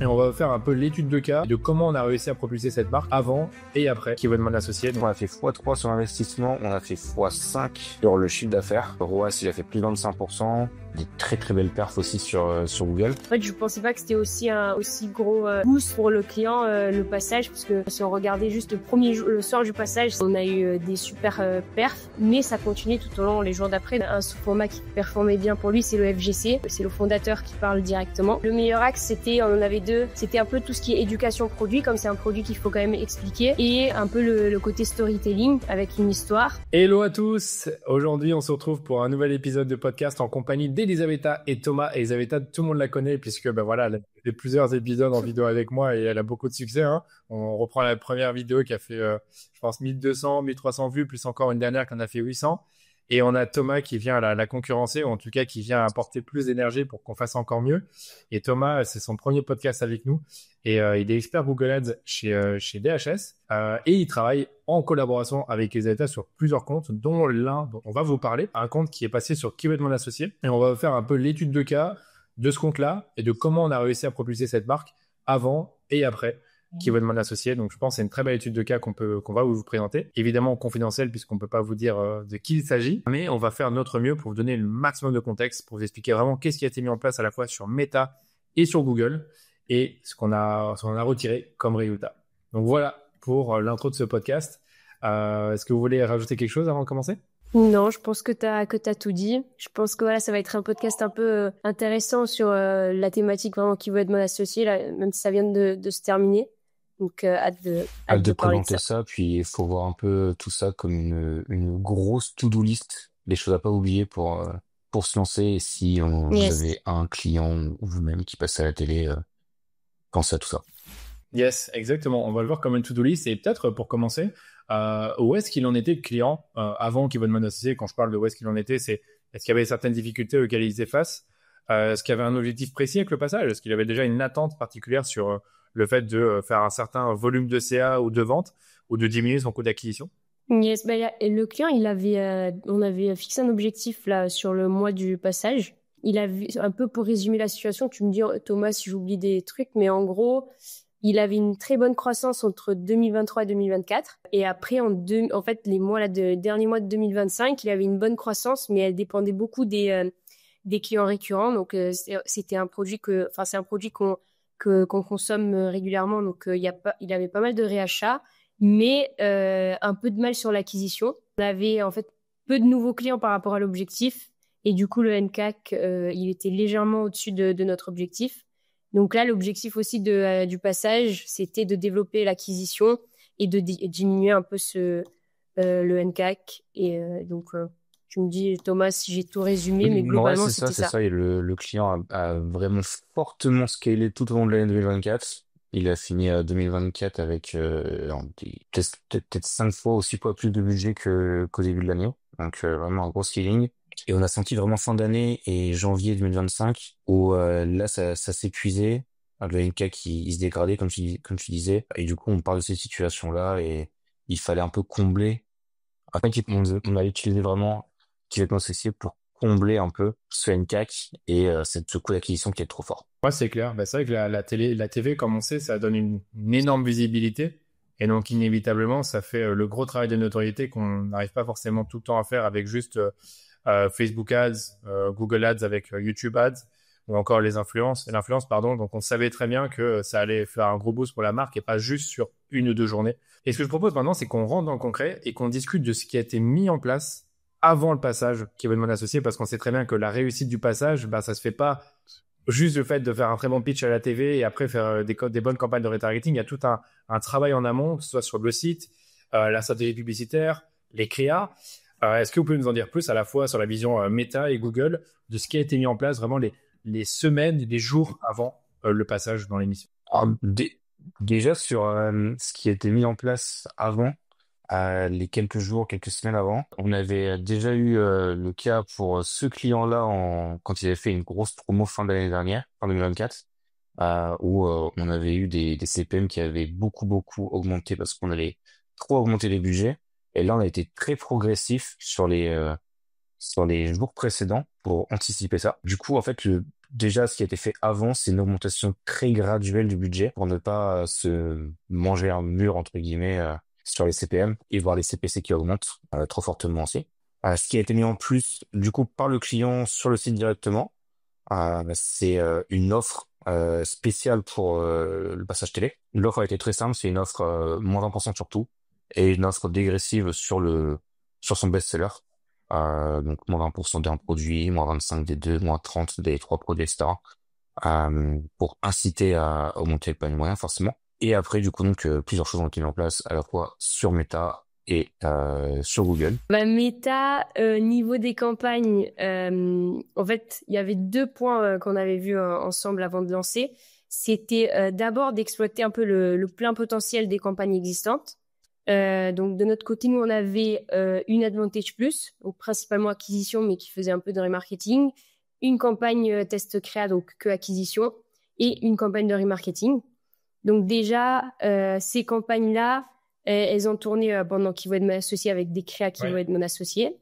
Et on va faire un peu l'étude de cas de comment on a réussi à propulser cette marque avant et après Keywordman Associé. On a fait x3 sur l'investissement, on a fait x5 sur le chiffre d'affaires. ROAS, il a fait plus de 25%. Des très très belles perfs aussi sur Google. En fait, je pensais pas que c'était aussi gros boost pour le client, le passage, parce que si on regardait juste le premier jour, le soir du passage, on a eu des super perfs, mais ça continue tout au long les jours d'après. Un sous-format qui performait bien pour lui, c'est le FGC, c'est le fondateur qui parle directement. Le meilleur axe, on en avait deux, c'était un peu tout ce qui est éducation produit, comme c'est un produit qu'il faut quand même expliquer, et un peu le côté storytelling avec une histoire. Hello à tous, aujourd'hui on se retrouve pour un nouvel épisode de podcast en compagnie d'Elisabetta et Thomas. Elisabetta, tout le monde la connaît puisque voilà, elle a fait plusieurs épisodes en vidéo avec moi et elle a beaucoup de succès. On reprend la première vidéo qui a fait, je pense, 1200, 1300 vues, plus encore une dernière qui en a fait 800. Et on a Thomas qui vient la concurrencer, ou en tout cas qui vient apporter plus d'énergie pour qu'on fasse encore mieux. Et Thomas, c'est son premier podcast avec nous. Et il est expert Google Ads chez DHS. Et il travaille en collaboration avec Elisabetta sur plusieurs comptes, dont l'un dont on va vous parler, un compte qui est passé sur Keywordman Associé. Et on va faire un peu l'étude de cas de ce compte-là et de comment on a réussi à propulser cette marque avant et après Keywordman Associé. Donc je pense que c'est une très belle étude de cas qu'on va vous présenter. Évidemment confidentielle puisqu'on ne peut pas vous dire de qui il s'agit, mais on va faire notre mieux pour vous donner le maximum de contexte, pour vous expliquer vraiment qu'est-ce qui a été mis en place à la fois sur Meta et sur Google et ce qu'on a retiré comme résultat. Donc voilà pour l'intro de ce podcast. Est-ce que vous voulez rajouter quelque chose avant de commencer ? Non, je pense que t'as tout dit. Je pense que voilà, ça va être un podcast un peu intéressant sur la thématique vraiment Keywordman Associé, là, même si ça vient de se terminer. Donc, hâte de parler présenter de ça. ça, puis il faut voir un peu tout ça comme une grosse to-do list, des choses à pas oublier pour se lancer. Et si vous Yes. avez un client ou vous-même qui passe à la télé, pensez à tout ça. Yes, exactement. On va le voir comme une to-do list. Et peut-être pour commencer, où est-ce qu'il en était le client avant Keywordman Associé? Quand je parle de où est-ce qu'il en était, c'est est-ce qu'il y avait certaines difficultés auxquelles il faisait face? Est-ce qu'il y avait un objectif précis avec le passage? Est-ce qu'il avait déjà une attente particulière sur le fait de faire un certain volume de CA ou de vente ou de diminuer son coût d'acquisition? Yes, le client, on avait fixé un objectif là sur le mois du passage. Il avait, un peu pour résumer la situation, tu me dis Thomas si j'oublie des trucs, mais en gros, il avait une très bonne croissance entre 2023 et 2024. Et après, en fait, derniers mois de 2025, il avait une bonne croissance, mais elle dépendait beaucoup des clients récurrents. Donc, c'était un produit c'est un produit qu'on consomme régulièrement. Donc, il avait pas mal de réachats, mais un peu de mal sur l'acquisition. On avait en fait peu de nouveaux clients par rapport à l'objectif. Et du coup, le NCAC, il était légèrement au-dessus de notre objectif. Donc là, l'objectif aussi du passage, c'était de développer l'acquisition et de diminuer un peu le NCAC. Et donc, tu me dis, Thomas, si j'ai tout résumé, mais globalement, Ouais, c'était c'est ça. ça. Et le client a vraiment fortement scalé tout au long de l'année 2024. Il a fini 2024 avec peut-être 5 fois ou 6 fois plus de budget qu'au début de l'année. Donc vraiment un gros scaling. Et on a senti vraiment fin d'année et janvier 2025 où là ça s'épuisait. Le NK qui il se dégradait comme tu disais. Et du coup on parle de ces situations-là et il fallait un peu combler. En fait on a utilisé vraiment Keywordman Associé pour combler un peu ce NCAC et ce coût d'acquisition qui est trop fort. Ouais, c'est clair. C'est vrai que la TV, comme on sait, ça donne une énorme visibilité. Et donc, inévitablement, ça fait le gros travail de notoriété qu'on n'arrive pas forcément tout le temps à faire avec juste Facebook Ads, Google Ads avec YouTube Ads, ou encore l'influence, pardon. Donc, on savait très bien que ça allait faire un gros boost pour la marque et pas juste sur 1 ou 2 journées. Et ce que je propose maintenant, c'est qu'on rentre dans le concret et qu'on discute de ce qui a été mis en place avant le passage Keywordman Associé, parce qu'on sait très bien que la réussite du passage, ça se fait pas juste le fait de faire un très bon pitch à la TV et après faire des bonnes campagnes de retargeting. Il y a tout un travail en amont, que ce soit sur le site, la stratégie publicitaire, les créas. Est-ce que vous pouvez nous en dire plus à la fois sur la vision Meta et Google de ce qui a été mis en place vraiment les semaines, les jours avant le passage dans l'émission? Alors, déjà sur ce qui a été mis en place avant, les quelques jours, quelques semaines avant, on avait déjà eu le cas pour ce client-là quand il avait fait une grosse promo fin d'année dernière, fin 2024, où on avait eu des CPM qui avaient beaucoup augmenté parce qu'on avait trop augmenté les budgets. Et là, on a été très progressif sur les jours précédents pour anticiper ça. Du coup, en fait, Déjà, ce qui a été fait avant, c'est une augmentation très graduelle du budget pour ne pas se manger un mur, entre guillemets, sur les CPM et voir les CPC qui augmentent trop fortement aussi. Ce qui a été mis en plus, du coup, par le client sur le site directement, c'est une offre spéciale pour le passage télé. L'offre a été très simple, c'est une offre moins 20% sur tout et une offre dégressive sur son best-seller. Donc moins 20% d'un produit, moins 25 des deux, moins 30 des trois produits, etc. Pour inciter à augmenter le panier moyen, forcément. Et après, du coup, donc, plusieurs choses ont été mises en place, à la fois sur Meta et sur Google. Meta, niveau des campagnes, en fait, il y avait 2 points qu'on avait vus ensemble avant de lancer. C'était d'abord d'exploiter un peu le plein potentiel des campagnes existantes. Donc, de notre côté, nous, on avait une Advantage Plus, donc principalement acquisition, mais qui faisait un peu de remarketing, une campagne test créa, donc que acquisition, et une campagne de remarketing. Donc déjà, ces campagnes-là, elles ont tourné pendant qu'ils vont être mon associé avec des créas qui vont être mon associé.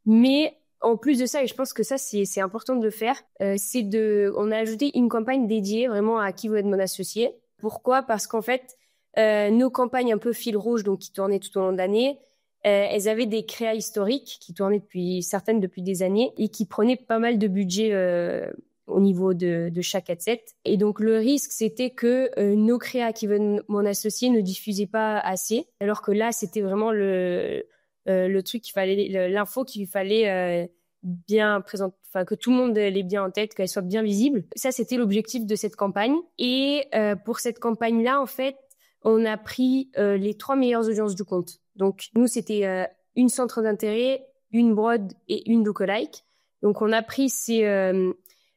Mais en plus de ça, et je pense que ça, c'est important de le faire, on a ajouté une campagne dédiée vraiment à qui veut être mon associé. Pourquoi? Parce qu'en fait, nos campagnes un peu fil rouge, donc qui tournaient tout au long de l'année, elles avaient des créas historiques qui tournaient certaines depuis des années et qui prenaient pas mal de budget au niveau de chaque ad set. Et donc, le risque, c'était que nos créas qui veulent mon associé ne diffusaient pas assez, alors que là, c'était vraiment le truc l'info qu'il fallait bien présenter, enfin, que tout le monde l'ait bien en tête, qu'elle soit bien visible. Ça, c'était l'objectif de cette campagne. Et pour cette campagne-là, en fait, on a pris les 3 meilleures audiences du compte. Donc, nous, c'était une centre d'intérêt, une broad et une lookalike. Donc, on a pris ces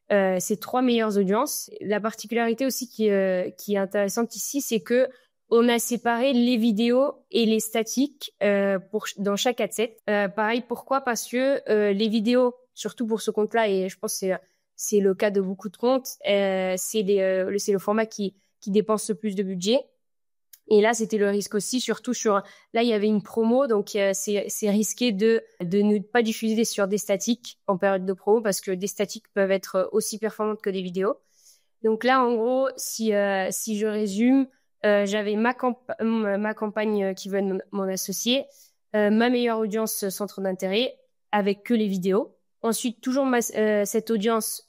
3 meilleures audiences. La particularité aussi qui est intéressante ici, c'est que on a séparé les vidéos et les statiques dans chaque ad set. Pareil, pourquoi? Parce que les vidéos, surtout pour ce compte-là, et je pense que c'est le cas de beaucoup de comptes, c'est le format qui dépense le plus de budget. Et là, c'était le risque aussi, surtout là, il y avait une promo, donc c'est risqué de ne pas diffuser sur des statiques en période de promo parce que des statiques peuvent être aussi performantes que des vidéos. Donc là, en gros, si je résume, j'avais ma campagne qui veut être mon associé, ma meilleure audience centre d'intérêt avec que les vidéos. Ensuite, toujours cette audience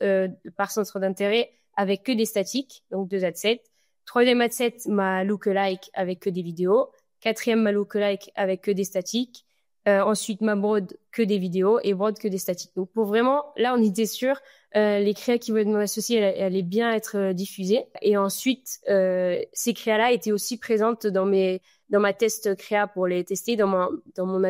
par centre d'intérêt avec que des statiques, donc 2 ad sets. Troisième ad set, ma lookalike avec que des vidéos. Quatrième, ma lookalike avec que des statiques. Ensuite, ma broad que des vidéos et broad que des statiques. Donc, pour vraiment, là, on était sûr, les créas qui vont être mon associé, elles allaient bien être diffusées. Et ensuite, ces créas-là étaient aussi présentes dans ma test créa pour les tester, dans mon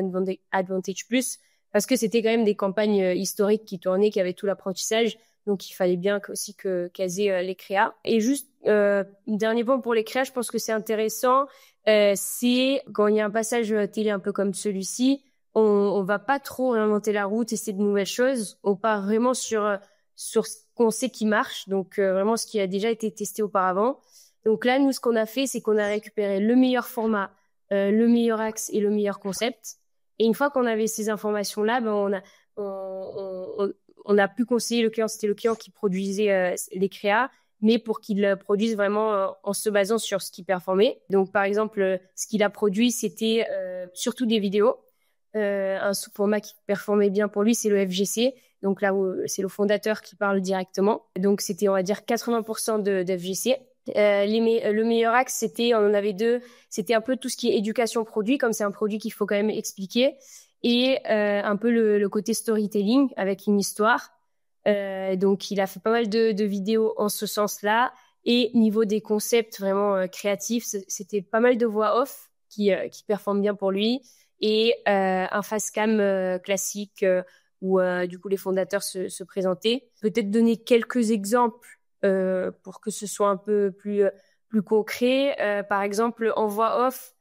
Advantage Plus, parce que c'était quand même des campagnes historiques qui tournaient, qui avaient tout l'apprentissage. Donc, il fallait bien aussi qu'elles aient les créas. Et juste, dernier point pour les créas, je pense que c'est intéressant. C'est quand il y a un passage télé un peu comme celui-ci, on va pas trop réinventer la roue, tester de nouvelles choses. On part vraiment sur ce qu'on sait qui marche. Donc, vraiment ce qui a déjà été testé auparavant. Donc là, nous, ce qu'on a fait, c'est qu'on a récupéré le meilleur format, le meilleur axe et le meilleur concept. Et une fois qu'on avait ces informations-là, on a pu conseiller le client. C'était le client qui produisait les créas, mais pour qu'il produise vraiment en se basant sur ce qui performait. Donc, par exemple, ce qu'il a produit, c'était surtout des vidéos. Un sous-format qui performait bien pour lui, c'est le FGC. Donc là, c'est le fondateur qui parle directement. Donc, c'était, on va dire, 80% de FGC. Le meilleur axe, on en avait 2. C'était un peu tout ce qui est éducation produit, comme c'est un produit qu'il faut quand même expliquer. Et un peu le côté storytelling avec une histoire. Donc, il a fait pas mal de vidéos en ce sens-là. Et niveau des concepts vraiment créatifs, c'était pas mal de voix off qui performent bien pour lui. Et un face cam classique où du coup les fondateurs se présentaient. Peut-être donner quelques exemples pour que ce soit un peu plus concret. Par exemple, en voix off,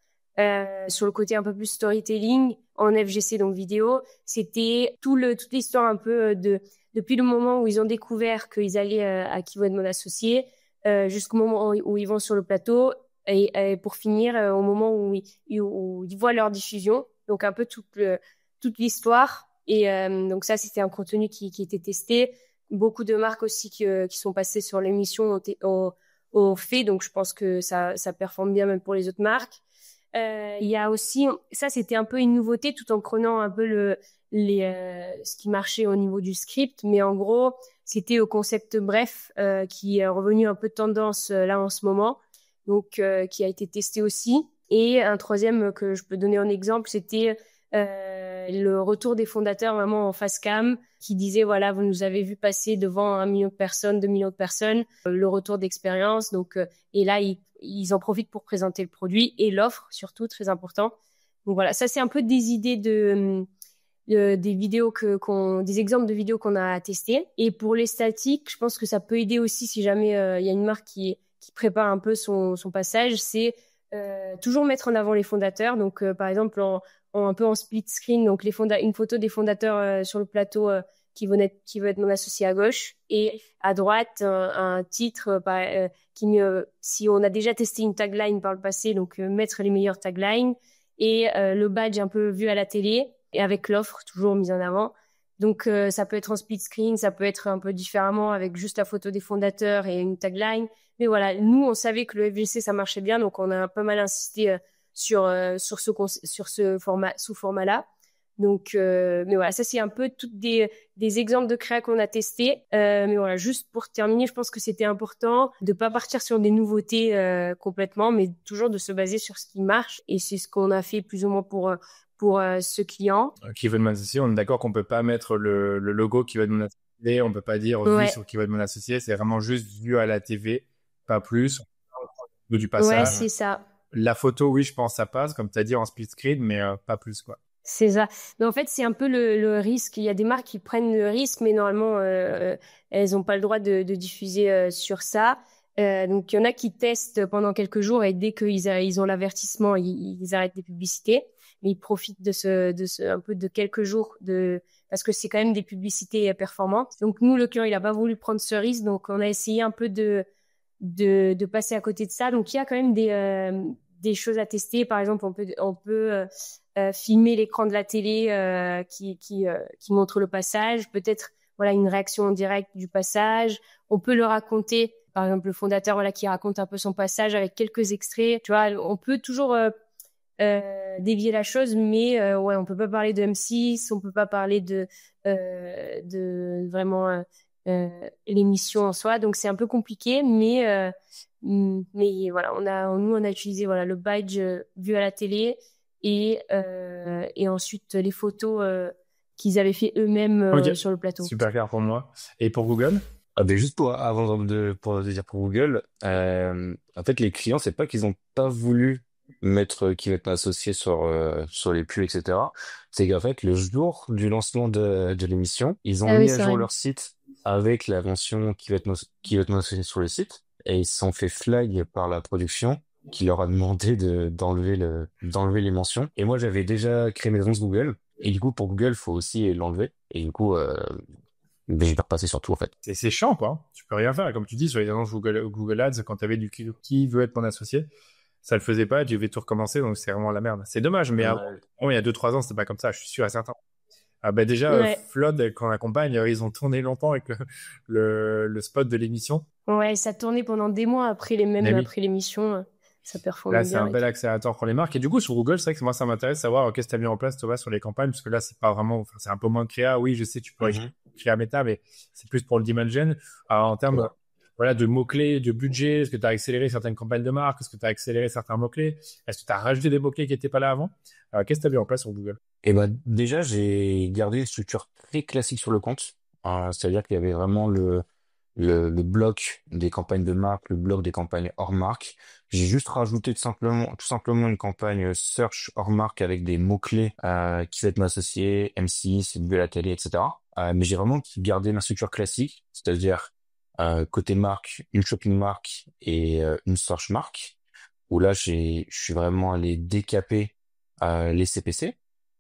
sur le côté un peu plus storytelling, en FGC, donc vidéo, c'était toute l'histoire un peu depuis le moment où ils ont découvert qu'ils allaient à Qui veut être mon associé, jusqu'au moment où ils vont sur le plateau, et pour finir, au moment où ils voient leur diffusion. Donc, un peu toute l'histoire. Et donc, ça, c'était un contenu qui était testé. beaucoup de marques aussi qui sont passées sur l'émission ont fait. Donc, je pense que ça performe bien même pour les autres marques. Il y a aussi, ça c'était un peu une nouveauté tout en prenant un peu ce qui marchait au niveau du script. Mais en gros, c'était au concept bref qui est revenu un peu de tendance là en ce moment. Donc, qui a été testé aussi. Et un troisième que je peux donner en exemple, c'était le retour des fondateurs vraiment en face cam qui disaient voilà, vous nous avez vu passer devant 1 million de personnes, 2 millions de personnes, le retour d'expérience. Donc, et là, ils en profitent pour présenter le produit et l'offre, surtout, très important. Donc voilà, ça c'est un peu des idées des vidéos des exemples de vidéos qu'on a testées. Et pour les statiques, je pense que ça peut aider aussi si jamais il y a une marque qui prépare un peu son passage, c'est toujours mettre en avant les fondateurs. Donc, par exemple, un peu en split screen, donc une photo des fondateurs sur le plateau qui veut être mon associé à gauche, et à droite un titre si on a déjà testé une tagline par le passé, donc mettre les meilleures taglines, et le badge un peu vu à la télé et avec l'offre toujours mise en avant. Donc ça peut être en split screen, ça peut être un peu différemment avec juste la photo des fondateurs et une tagline. Mais voilà, nous on savait que le FGC ça marchait bien, donc on a pas mal insisté sur ce format-là. Donc, mais voilà, ça c'est un peu toutes des exemples de créa qu'on a testés. Mais voilà, juste pour terminer, je pense que c'était important de pas partir sur des nouveautés complètement, mais toujours de se baser sur ce qui marche. Et c'est ce qu'on a fait plus ou moins pour ce client. Qui veut de mon associé, on est d'accord qu'on peut pas mettre le logo qui veut de mon associé, on peut pas dire vu sur qui veut de mon associé, c'est vraiment juste vu à la TV, pas plus, du passage. Ouais, c'est ça. La photo, oui, je pense ça passe, comme tu as dit, en split screen, mais pas plus, quoi. C'est ça. Mais en fait, c'est un peu le risque. Il y a des marques qui prennent le risque, mais normalement, elles n'ont pas le droit de diffuser sur ça. Donc, il y en a qui testent pendant quelques jours et dès qu'ils ont l'avertissement, ils arrêtent les publicités. Mais ils profitent un peu de quelques jours parce que c'est quand même des publicités performantes. Donc, nous, le client, il a pas voulu prendre ce risque. Donc, on a essayé un peu de passer à côté de ça. Donc, il y a quand même des choses à tester. Par exemple, on peut filmer l'écran de la télé qui montre le passage. Peut-être voilà une réaction en direct du passage. On peut le raconter. Par exemple, le fondateur voilà qui raconte un peu son passage avec quelques extraits. Tu vois, on peut toujours dévier la chose, mais ouais, on peut pas parler de M6, on peut pas parler de vraiment l'émission en soi, donc c'est un peu compliqué, mais voilà, on a utilisé voilà le badge vu à la télé et ensuite les photos qu'ils avaient fait eux-mêmes sur le plateau. Super clair pour moi. Et pour Google? Ah ben juste avant de dire pour Google, en fait les clients c'est pas qu'ils ont pas voulu mettre qui va être associé sur les pubs etc. C'est qu'en fait le jour du lancement de l'émission ils ont mis à jour leur site avec la mention qui va être associée sur le site et ils se sont fait flag par la production qui leur a demandé d'enlever les mentions. Et moi j'avais déjà créé mes annonces Google et du coup pour Google faut aussi l'enlever et du coup mais j'ai pas repassé sur tout en fait. C'est chiant quoi. Tu peux rien faire. Comme tu dis sur les annonces Google Ads, quand tu avais du qui veut être mon associé, ça le faisait pas. Tu devais tout recommencer, donc c'est vraiment la merde. C'est dommage, mais avant, il y a 2-3 ans, c'était pas comme ça. Je suis sûr et certain. Ah bah déjà, Flood, quand on accompagne, ils ont tourné longtemps avec le spot de l'émission. Ouais, ça tournait pendant des mois après l'émission. Ça performait bien. Là, c'est un bel accélérateur pour les marques. Et du coup, sur Google, c'est vrai que moi, ça m'intéresse de savoir qu'est-ce que tu as mis en place, Thomas, sur les campagnes, parce que là, c'est pas vraiment, c'est un peu moins de créa. Oui, je sais, tu pourrais créer à méta, mais c'est plus pour le demand gen. En termes voilà, de mots-clés, de budget, est-ce que tu as accéléré certaines campagnes de marque? Est-ce que tu as accéléré certains mots-clés? Est-ce que tu as rajouté des mots-clés qui n'étaient pas là avant? Qu'est-ce que tu as mis en place sur Google? Et bah, déjà, j'ai gardé une structure très classique sur le compte. C'est-à-dire qu'il y avait vraiment le bloc des campagnes de marque, le bloc des campagnes hors marque. J'ai juste rajouté tout simplement une campagne search hors marque avec des mots-clés qui va être m'associer, M6, vu à la télé, etc. Mais j'ai vraiment gardé ma structure classique, c'est-à-dire côté marque, une shopping marque et une search marque, où là, je suis vraiment allé décaper les CPC.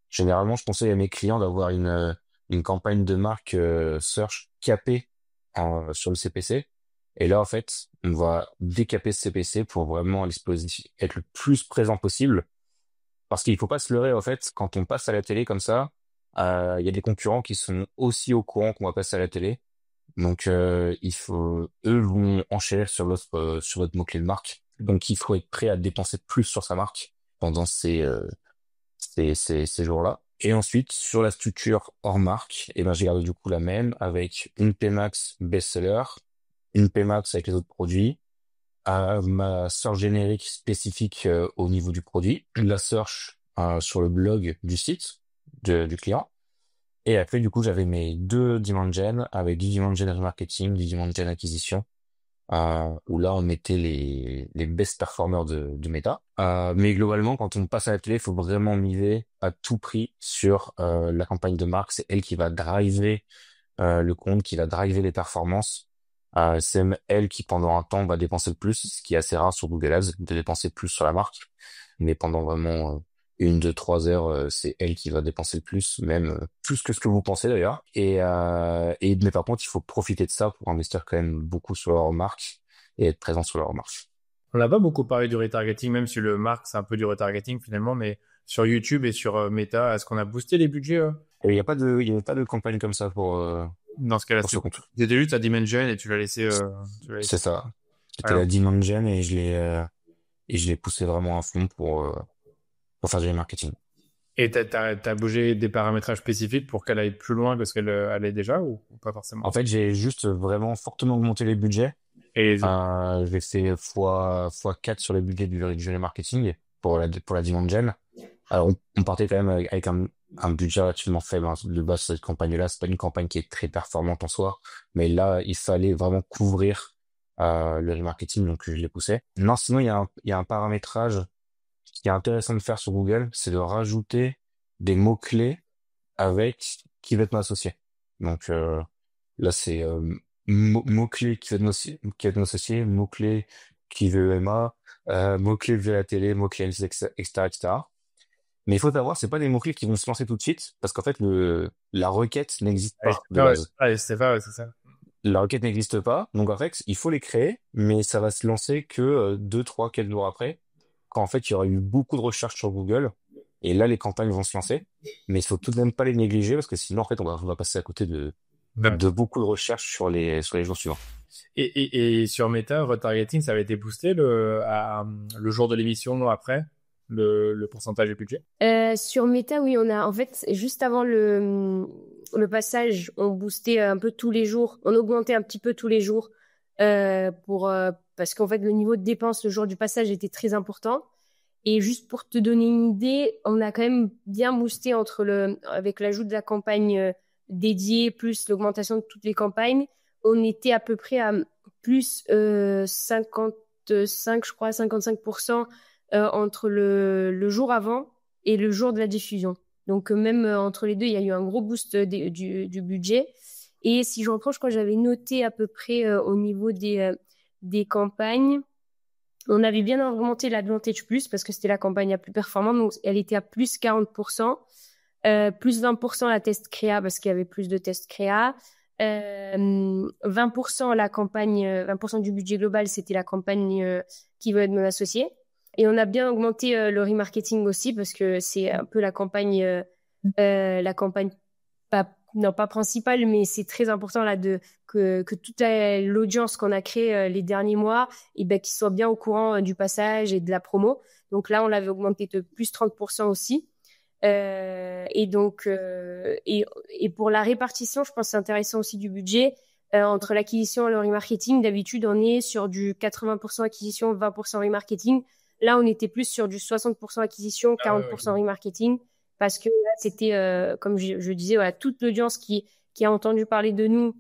Généralement, je conseille à mes clients d'avoir une campagne de marque search capée sur le CPC. Et là, en fait, on va décaper ce CPC pour vraiment être le plus présent possible. Parce qu'il faut pas se leurrer, en fait, quand on passe à la télé comme ça, il y a des concurrents qui sont aussi au courant qu'on va passer à la télé. Donc, eux vont enchérir sur votre mot-clé de marque. Donc, il faut être prêt à dépenser plus sur sa marque pendant ces jours-là. Et ensuite, sur la structure hors marque, eh ben, j'ai gardé du coup la même avec une Pmax best-seller, une Pmax avec les autres produits, ma search générique spécifique au niveau du produit, la search sur le blog du site du client. Et après, du coup, j'avais mes deux demand gen avec du demand gen remarketing, du demand gen acquisition, où là, on mettait les best performers de Meta. Mais globalement, quand on passe à la télé, il faut vraiment miser à tout prix sur la campagne de marque. C'est elle qui va driver le compte, qui va driver les performances. C'est même elle qui, pendant un temps, va dépenser le plus, ce qui est assez rare sur Google Ads, de dépenser plus sur la marque. Mais pendant vraiment 1, 2, 3 heures, c'est elle qui va dépenser le plus, même plus que ce que vous pensez d'ailleurs. Mais par contre, il faut profiter de ça pour investir quand même beaucoup sur leur marque et être présent sur leur marque. On n'a pas beaucoup parlé du retargeting, même si le marque, c'est un peu du retargeting finalement, mais sur YouTube et sur Meta, est-ce qu'on a boosté les budgets Et il y a pas de campagne comme ça dans ce cas-là? pour ce compte. C'était juste à Dimension et tu l'as laissé. C'est ça. C'était Alors, la demand gen et je l'ai poussé vraiment à fond pour faire du marketing. et t'as bougé des paramétrages spécifiques pour qu'elle aille plus loin que ce qu'elle allait déjà ou pas forcément? En fait, j'ai juste vraiment fortement augmenté les budgets. Et J'ai fait fois 4 sur les budgets du marketing pour la demand gen. Alors, on partait quand même avec un budget relativement faible, hein, de base sur cette campagne-là. C'est pas une campagne qui est très performante en soi, mais là, il fallait vraiment couvrir le remarketing, donc je l'ai poussé. Non, sinon, il y a un paramétrage qui est intéressant de faire sur Google, c'est de rajouter des mots-clés avec qui va être mon associé. Donc là, c'est mots-clés qui va être mon associé, mots-clés qui veut EMA, mots-clés via la télé, mots-clés, etc., etc. Mais il faut savoir, c'est pas des mots-clés qui vont se lancer tout de suite, parce qu'en fait, la requête n'existe pas de base. c'est pas, ouais, c'est ça. La requête n'existe pas, donc en fait, il faut les créer, mais ça va se lancer que 2, 3, 4 jours après, quand en fait, il y aura eu beaucoup de recherches sur Google, et là, les campagnes vont se lancer. Mais il faut tout de même pas les négliger, parce que sinon, en fait, on va passer à côté Ouais. de beaucoup de recherches sur les jours suivants. Et sur Meta, retargeting, ça avait été boosté le jour de l'émission après, le pourcentage du budget? Sur Meta, oui, on a en fait juste avant le passage, on boostait un peu tous les jours, on augmentait un petit peu tous les jours parce qu'en fait le niveau de dépense le jour du passage était très important. Et juste pour te donner une idée, on a quand même bien boosté avec l'ajout de la campagne dédiée plus l'augmentation de toutes les campagnes, on était à peu près à plus 55, je crois, 55% entre le jour avant et le jour de la diffusion. Donc même entre les deux, il y a eu un gros boost du budget. Et si je reprends, je crois que j'avais noté à peu près au niveau des campagnes, on avait bien augmenté l'Advantage Plus parce que c'était la campagne la plus performante. Donc elle était à plus 40%, plus 20% la test créa parce qu'il y avait plus de tests créa. 20% la campagne, 20% du budget global, c'était la campagne qui veut être mon associé. Et on a bien augmenté le remarketing aussi parce que c'est un peu la campagne pas principale, mais c'est très important là que toute l'audience qu'on a créée les derniers mois, et ben, qu'ils soient bien au courant du passage et de la promo. Donc là, on l'avait augmenté de plus 30% aussi. Et donc, et pour la répartition, je pense que c'est intéressant aussi du budget. Entre l'acquisition et le remarketing, d'habitude, on est sur du 80% acquisition, 20% remarketing. Là, on était plus sur du 60% acquisition, 40% remarketing, parce que là, c'était, comme je disais, voilà, toute l'audience qui a entendu parler de nous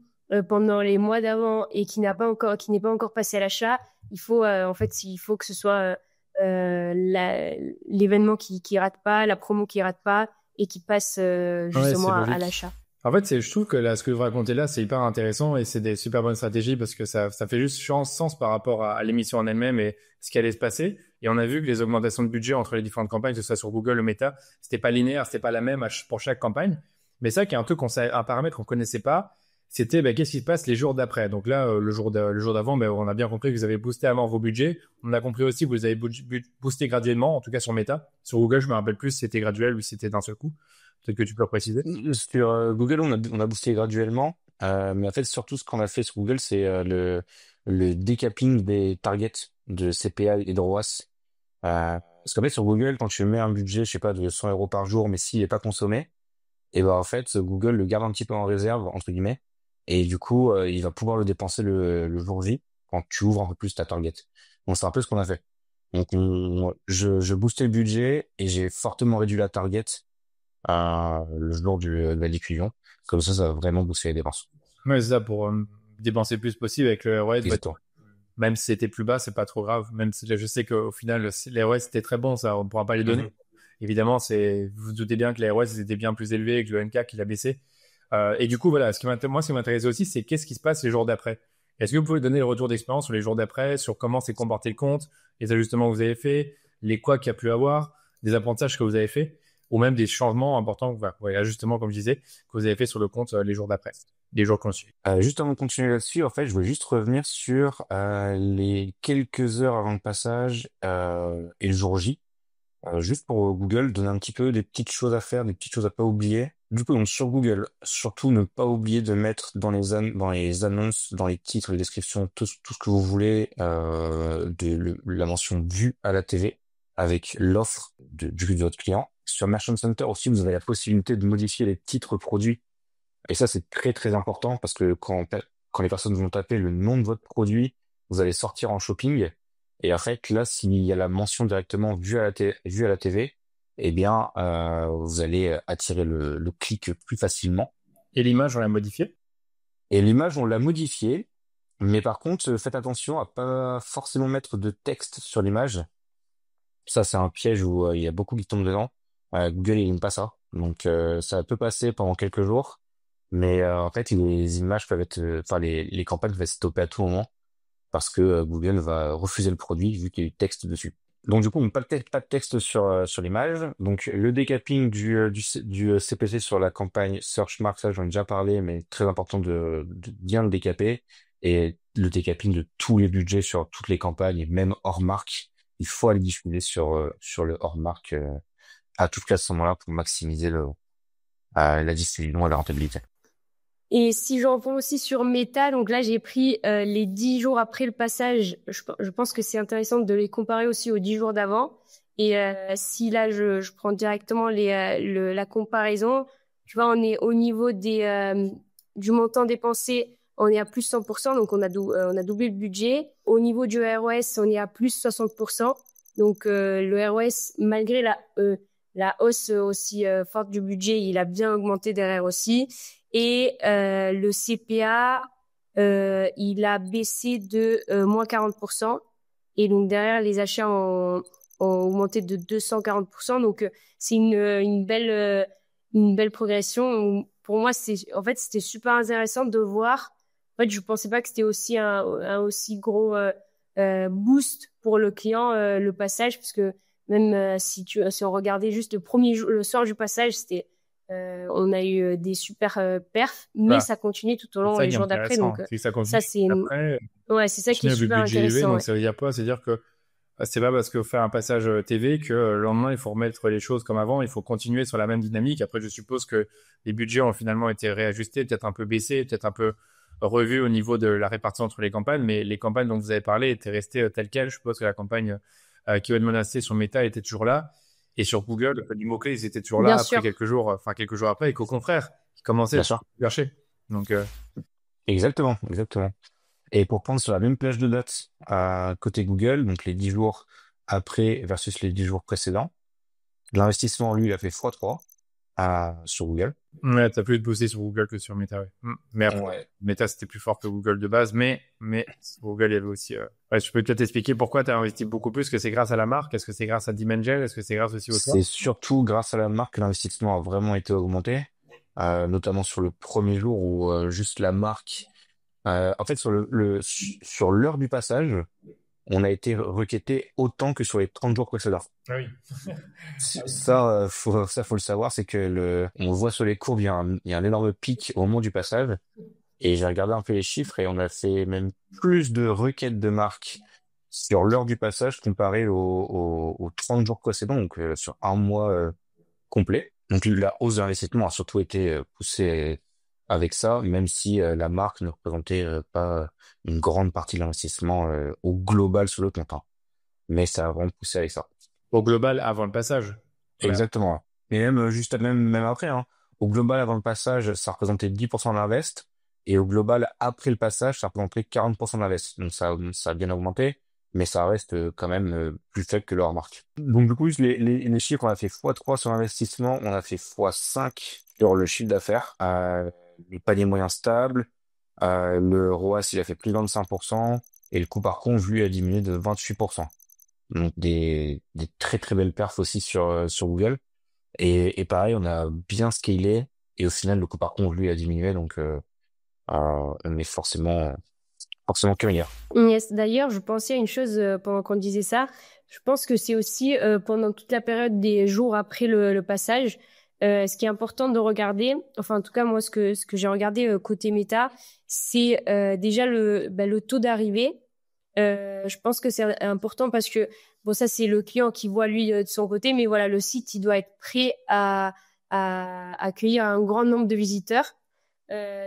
pendant les mois d'avant et qui n'est pas encore passé à l'achat. Il faut que ce soit l'événement qui rate pas, la promo qui rate pas et qui passe justement à l'achat. En fait, je trouve que là, ce que vous racontez là, c'est hyper intéressant et c'est des super bonnes stratégies parce que ça fait juste sens par rapport à l'émission en elle-même et ce qui allait se passer. Et on a vu que les augmentations de budget entre les différentes campagnes, que ce soit sur Google ou Meta, c'était pas linéaire, c'était pas la même pour chaque campagne. Mais ça, qui est un truc un paramètre qu'on connaissait pas, c'était qu'est-ce qui se passe les jours d'après. Donc là, le jour d'avant, on a bien compris que vous avez boosté avant vos budgets. On a compris aussi que vous avez boosté graduellement, en tout cas sur Meta. Sur Google, je me rappelle plus si c'était graduel ou si c'était d'un seul coup. Peut-être que tu peux préciser. Sur Google, on a boosté graduellement. Mais en fait, surtout, ce qu'on a fait sur Google, c'est le décapping des targets de CPA et de ROAS. Parce qu'en fait, sur Google, quand tu mets un budget, je sais pas, de 100 euros par jour, mais s'il est pas consommé, et ben en fait, Google le garde un petit peu en réserve, entre guillemets, et du coup, il va pouvoir le dépenser le jour J quand tu ouvres un peu plus ta target. Donc c'est un peu ce qu'on a fait. Donc je boostais le budget et j'ai fortement réduit la target le jour de la diffusion. Comme ça va vraiment booster les dépenses. Ouais, c'est ça, pour dépenser le plus possible avec le ROS. Bah, Exactement. même si c'était plus bas, c'est pas trop grave. Même si je sais qu'au final, les ROS c'était très bon, ça, on pourra pas les donner. Évidemment, vous vous doutez bien que les ROS étaient bien plus élevés que le NK qui l'a baissé. Et du coup, voilà, moi, ce qui m'intéressait aussi, c'est qu'est-ce qui se passe les jours d'après. Est-ce que vous pouvez donner le retour d'expérience sur les jours d'après, sur comment s'est comporté le compte, les ajustements que vous avez fait, les quoi qu'il y a pu avoir, des apprentissages que vous avez fait, ou même des changements importants, ajustements, comme je disais, que vous avez fait sur le compte les jours d'après, les jours qu'on suit. Juste avant de continuer là-dessus, en fait, je voulais juste revenir sur les quelques heures avant le passage et le jour J. Juste pour Google, donner un petit peu des petites choses à faire, des petites choses à pas oublier. Du coup, donc sur Google, surtout ne pas oublier de mettre dans dans les annonces, dans les titres, les descriptions, tout ce que vous voulez, la mention vue à la TV avec l'offre de votre client. Sur Merchant Center aussi, vous avez la possibilité de modifier les titres produits. Et ça, c'est très très important parce que quand les personnes vont taper le nom de votre produit, vous allez sortir en shopping. Et en fait, là, s'il y a la mention directement vue à la TV, eh bien, vous allez attirer le clic plus facilement. Et l'image, on l'a modifiée. Et l'image, on l'a modifiée, mais par contre, faites attention à pas forcément mettre de texte sur l'image. Ça, c'est un piège où il y a beaucoup qui tombent dedans. Google, il n'aime pas ça. Donc, ça peut passer pendant quelques jours. Mais en fait, les images peuvent être, enfin les campagnes peuvent être stoppées à tout moment parce que Google va refuser le produit vu qu'il y a eu texte dessus. Donc du coup, pas de texte sur l'image. Donc le décapping du CPC sur la campagne Search Mark, ça j'en ai déjà parlé, mais très important de bien le décaper. Et le décapping de tous les budgets sur toutes les campagnes, et même hors marque, il faut aller diffuser sur le hors marque à tout cas à ce moment-là pour maximiser la distribution et la rentabilité. Et si je reprends aussi sur Meta, donc là j'ai pris les 10 jours après le passage, je pense que c'est intéressant de les comparer aussi aux 10 jours d'avant. Et si là je prends directement la comparaison, tu vois, on est au niveau du montant dépensé, on est à plus 100%, donc on a doublé le budget. Au niveau du ROS, on est à plus 60%. Donc le ROS, malgré la hausse aussi forte du budget, il a bien augmenté derrière aussi. Et le CPA, il a baissé de moins 40%. Et donc derrière, les achats ont augmenté de 240%. Donc c'est une belle progression. Pour moi, c'était super intéressant de voir. En fait, je pensais pas que c'était aussi un aussi gros boost pour le client, le passage, parce que même si on regardait juste le soir du passage, on a eu des super perfs, mais Voilà. ça continue tout au long C'est ça les qui est jours d'après. intéressant. Donc C'est que ça continue ça, c'est après. c'est ça qui est Continue avec le super budget élevé, intéressant. donc Ouais. ça veut dire quoi? C'est-à-dire que c'est pas parce qu'on fait un passage TV que le lendemain il faut remettre les choses comme avant, il faut continuer sur la même dynamique. Après, je suppose que les budgets ont finalement été réajustés, peut-être un peu baissés, peut-être un peu revus au niveau de la répartition entre les campagnes, mais les campagnes dont vous avez parlé étaient restées telles quelles. Je suppose que la campagne qui va être menacée sur Meta était toujours là. Et sur Google, les mots-clés, ils étaient toujours là Bien après sûr. quelques jours après, et qu'au contraire, ils commençaient à Bien être sûr. perchés. Donc, Exactement. Et pour prendre sur la même plage de date côté Google, donc les 10 jours après versus les 10 jours précédents, l'investissement, lui, il a fait x3 sur Google. ouais, t'as plus de bosser sur Google que sur Meta, ouais. Mais après, Ouais. Meta, c'était plus fort que Google de base, mais sur Google, il y avait aussi, ouais, je peux peut-être expliquer pourquoi t'as investi beaucoup plus. Est-ce que c'est grâce à la marque? Est-ce que c'est grâce à Dimension? Est-ce que c'est grâce aussi au choix? C'est surtout grâce à la marque que l'investissement a vraiment été augmenté, notamment sur le premier jour où juste la marque... en fait, sur l'heure du passage, on a été requêté autant que sur les 30 jours précédents. Ah oui. Ça, faut le savoir, c'est que on voit sur les courbes, il y a un énorme pic au moment du passage. Et j'ai regardé un peu les chiffres et on a fait même plus de requêtes de marque sur l'heure du passage comparé aux 30 jours précédents, donc sur un mois complet. Donc la hausse de l'investissement a surtout été poussée avec ça, même si la marque ne représentait pas une grande partie de l'investissement au global sur le compte, hein. Mais ça a vraiment poussé avec ça. Au global, avant le passage. Ouais. Exactement. Et même même après, hein. Au global, avant le passage, ça représentait 10% de l'invest. Et au global, après le passage, ça représentait 40% de l'invest. Donc ça a bien augmenté, mais ça reste quand même plus faible que leur marque. Donc du coup, les chiffres, on a fait x3 sur l'investissement, on a fait x5 sur le chiffre d'affaires. Les paniers moyens stables, le ROAS, il a fait plus de 25%, et le coût par compte, lui, a diminué de 28%. Donc des très très belles perfs aussi sur Google. Et pareil, on a bien scalé, et au final, le coût par compte, lui, a diminué, donc on est forcément que meilleur. Yes. D'ailleurs, je pensais à une chose pendant qu'on disait ça. Je pense que c'est aussi pendant toute la période des jours après le passage, ce qui est important de regarder, enfin en tout cas moi ce que j'ai regardé côté méta, c'est déjà le taux d'arrivée. Je pense que c'est important parce que bon ça c'est le client qui voit lui de son côté, mais voilà le site il doit être prêt à accueillir un grand nombre de visiteurs.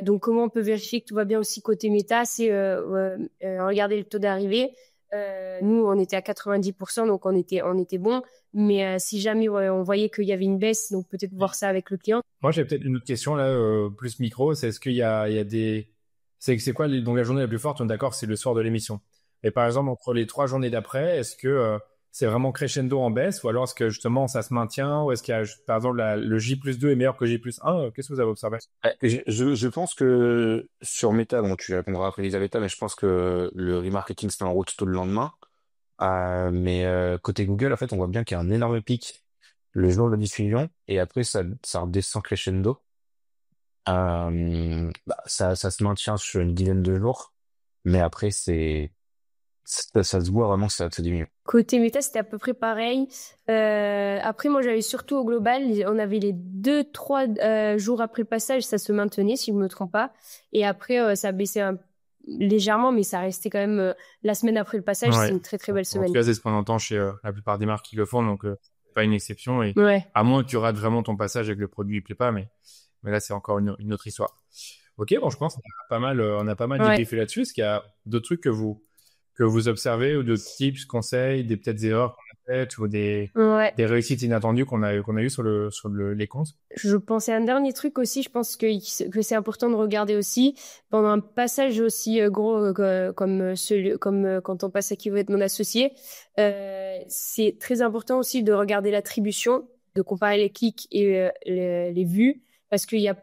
Donc, comment on peut vérifier que tout va bien aussi côté méta, c'est regarder le taux d'arrivée. Nous, on était à 90%, donc on était bon. Mais si jamais on voyait qu'il y avait une baisse, donc peut-être voir ça avec le client. Moi, j'ai peut-être une autre question là, plus micro. C'est est-ce qu'il y a des... C'est quoi donc la journée la plus forte? On est d'accord, c'est le soir de l'émission. Et par exemple, entre les 3 journées d'après, est-ce que c'est vraiment crescendo en baisse ou alors est-ce que justement ça se maintient ou est-ce qu'il y a, par exemple, le J+2 est meilleur que J+1? Qu'est-ce que vous avez observé? Je pense que sur Meta, bon, tu répondras après Elisabetta, mais je pense que le remarketing c'est en route tout le lendemain. Mais côté Google, en fait, on voit bien qu'il y a un énorme pic le jour de la diffusion, et après ça redescend crescendo. Ça se maintient sur une dizaine de jours, mais après ça se voit vraiment que ça diminue. Côté méta, c'était à peu près pareil. Après, moi, j'avais surtout au global, on avait les 2-3 jours après le passage, ça se maintenait, si je me trompe pas. Et après, ça baissait légèrement, mais ça restait quand même la semaine après le passage, Ouais. c'est une très très belle En semaine. tout cas, c'est ce qu'on entend chez la plupart des marques qui le font, donc c'est pas une exception. Et Ouais. à moins que tu rates vraiment ton passage et que le produit ne plaît pas, mais là, c'est encore une autre histoire. Ok, bon, je pense qu'on a pas mal Ouais. débriefé là-dessus. Est-ce qu'il y a d'autres trucs que vous observez ou d'autres tips, conseils, des peut-être erreurs qu'on a faites ou des réussites inattendues qu'on a eues sur les comptes? Je pensais à un dernier truc aussi, je pense que c'est important de regarder aussi pendant un passage aussi gros comme quand on passe à qui veut être mon associé. C'est très important aussi de regarder l'attribution, de comparer les clics et les vues, parce qu'il y a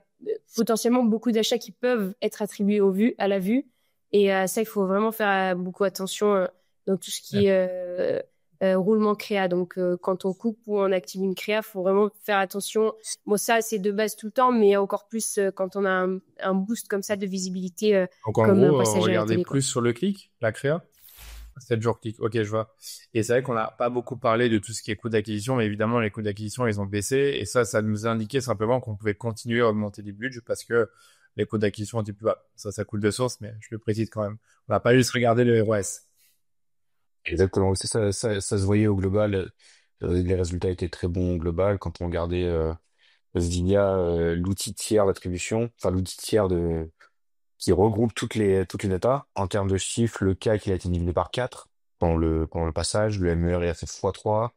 potentiellement beaucoup d'achats qui peuvent être attribués à la vue. Et ça, il faut vraiment faire beaucoup attention dans tout ce qui est roulement créa. Donc, quand on coupe ou on active une créa, faut vraiment faire attention. Bon, ça, c'est de base tout le temps, mais encore plus quand on a un boost comme ça de visibilité Donc, en comme un gros, passage à la regardez télé, plus sur le clic, la créa. 7 jours clic. Ok, je vois. Et c'est vrai qu'on n'a pas beaucoup parlé de tout ce qui est coût d'acquisition, mais évidemment, les coûts d'acquisition, ils ont baissé. Et ça nous a indiqué simplement qu'on pouvait continuer à augmenter les budgets parce que les coûts d'acquisition étaient plus bas. Ça coule de source, mais je le précise quand même. On n'a pas juste regardé le ROS. Exactement, c'est ça se voyait au global. Les résultats étaient très bons au global quand on regardait via l'outil tiers d'attribution, enfin l'outil tiers qui regroupe toutes les datas. En termes de chiffres, le CAC il a été divisé par 4 pendant le passage, le MER il a fait x3,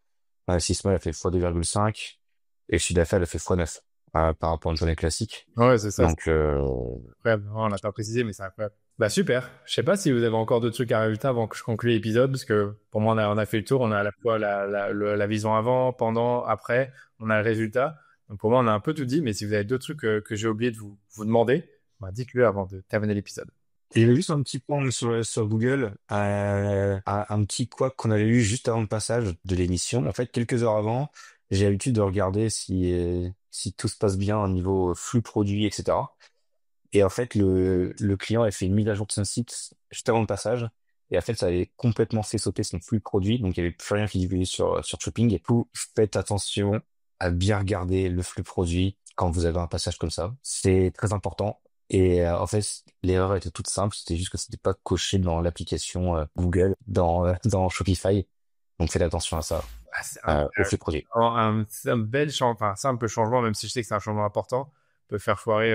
l'investissement il a fait x2,5, et le chiffre d'affaires il a fait x9 par rapport à une journée classique. Ouais, c'est ça. Donc, incroyable. Non, on l'a pas précisé, mais c'est incroyable. Bah, super. Je sais pas si vous avez encore d'autres trucs à rajouter avant que je conclue l'épisode, parce que pour moi, on a fait le tour. On a à la fois la vision avant, pendant, après. On a le résultat. Donc pour moi, on a un peu tout dit, mais si vous avez d'autres trucs que j'ai oublié de vous demander, bah, dites-le avant de terminer l'épisode. il y avait juste un petit point sur Google, un petit couac qu'on avait eu juste avant le passage de l'émission. En fait, quelques heures avant, j'ai l'habitude de regarder si tout se passe bien au niveau flux produit, etc. Et en fait, le client a fait une mise à jour de son site juste avant le passage. Et en fait, ça avait complètement fait sauter son flux produit. Donc, il n'y avait plus rien qui diffusait sur Shopping. Et tout, faites attention à bien regarder le flux produit quand vous avez un passage comme ça. C'est très important. Et en fait, l'erreur était toute simple. C'était juste que c'était pas coché dans l'application Google, dans Shopify. Donc, faites attention à ça, au flux produit. C'est un bel changement, enfin, c'est un peu changement, même si je sais que c'est un changement important, peut faire foirer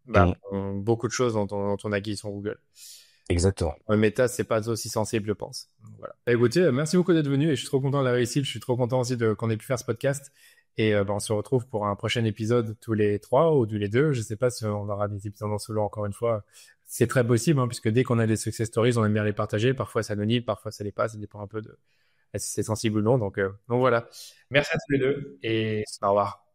Mm. beaucoup de choses dans ton acquisition Google. Exactement. Meta, c'est pas aussi sensible, je pense. Donc, voilà. Écoutez, merci beaucoup d'être venu et je suis trop content de la réussite. Je suis trop content aussi qu'on ait pu faire ce podcast. Et on se retrouve pour un prochain épisode tous les 3 ou tous les 2. Je sais pas si on aura des épisodes en solo encore une fois. C'est très possible, puisque dès qu'on a des success stories, on aime bien les partager. Parfois, c'est anonyme, parfois, ça l'est pas. Ça dépend un peu de si c'est sensible ou non. Donc voilà. Merci à tous les deux et au revoir.